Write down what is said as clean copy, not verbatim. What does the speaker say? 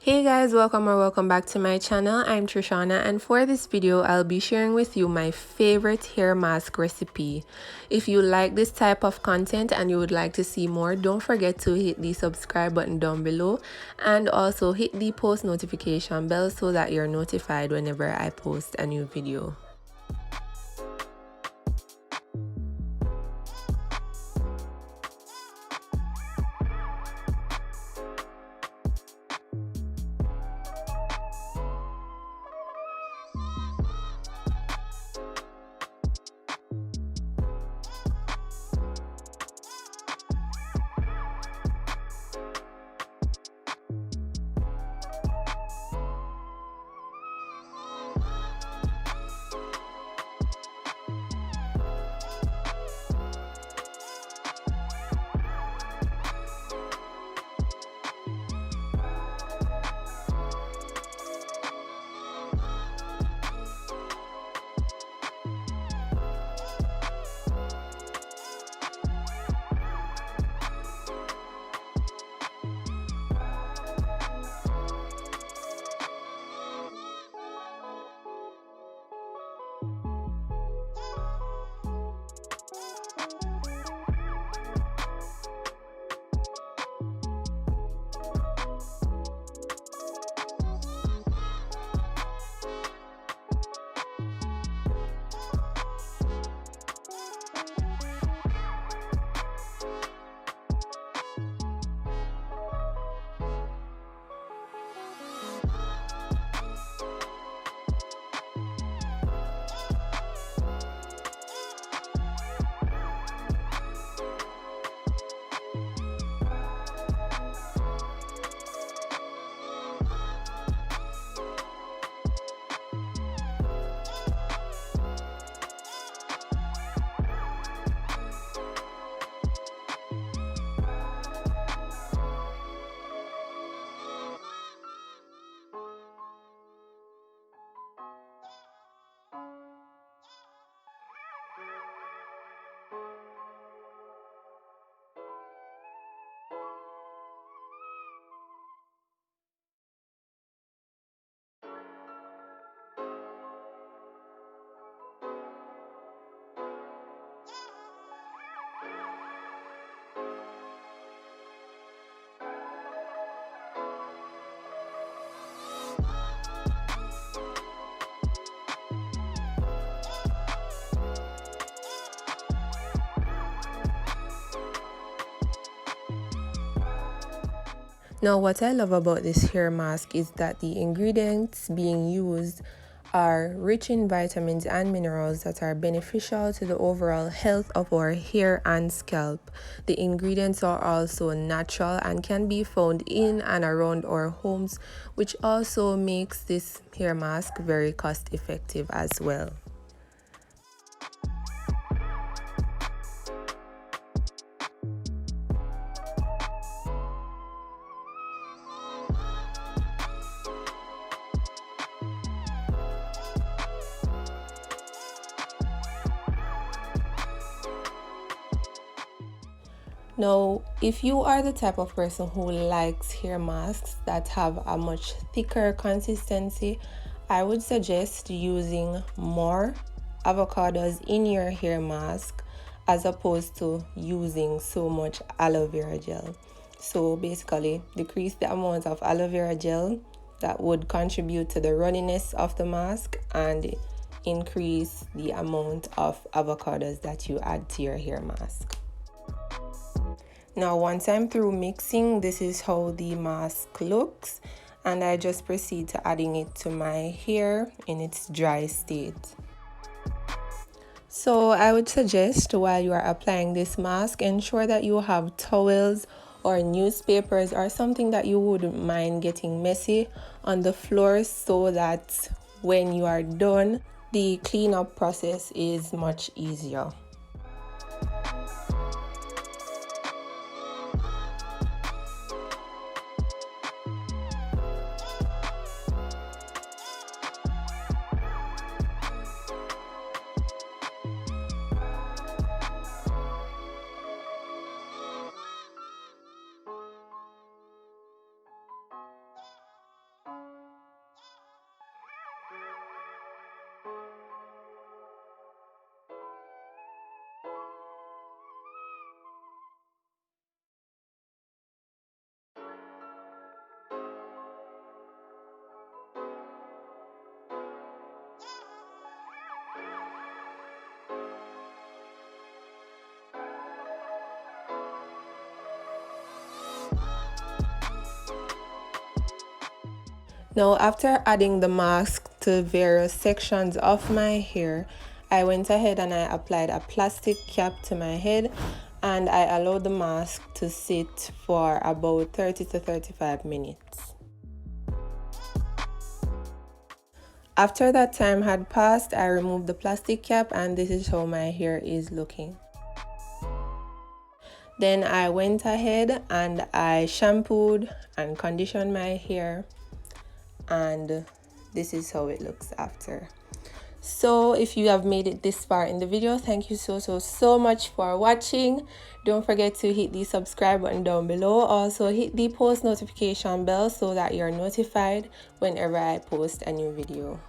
Hey guys, welcome back to my channel. I'm Trishana, and for this video I'll be sharing with you my favorite hair mask recipe. If you like this type of content and you would like to see more, don't forget to hit the subscribe button down below and also hit the post notification bell so that you're notified whenever I post a new video. Now, what I love about this hair mask is that the ingredients being used are rich in vitamins and minerals that are beneficial to the overall health of our hair and scalp. The ingredients are also natural and can be found in and around our homes, which also makes this hair mask very cost effective as well. Now, if you are the type of person who likes hair masks that have a much thicker consistency, I would suggest using more avocados in your hair mask as opposed to using so much aloe vera gel. So basically, decrease the amount of aloe vera gel that would contribute to the runniness of the mask and increase the amount of avocados that you add to your hair mask. Now, once I'm through mixing, this is how the mask looks, and I just proceed to adding it to my hair in its dry state. So I would suggest while you are applying this mask, ensure that you have towels or newspapers or something that you wouldn't mind getting messy on the floor so that when you are done, the cleanup process is much easier. Now, after adding the mask to various sections of my hair, I went ahead and I applied a plastic cap to my head, and I allowed the mask to sit for about 30 to 35 minutes. After that time had passed, I removed the plastic cap, and this is how my hair is looking. Then I went ahead and I shampooed and conditioned my hair, and this is how it looks after. So if you have made it this far in the video, thank you so much for watching. Don't forget to hit the subscribe button down below. Also hit the post notification bell so that you're notified whenever I post a new video.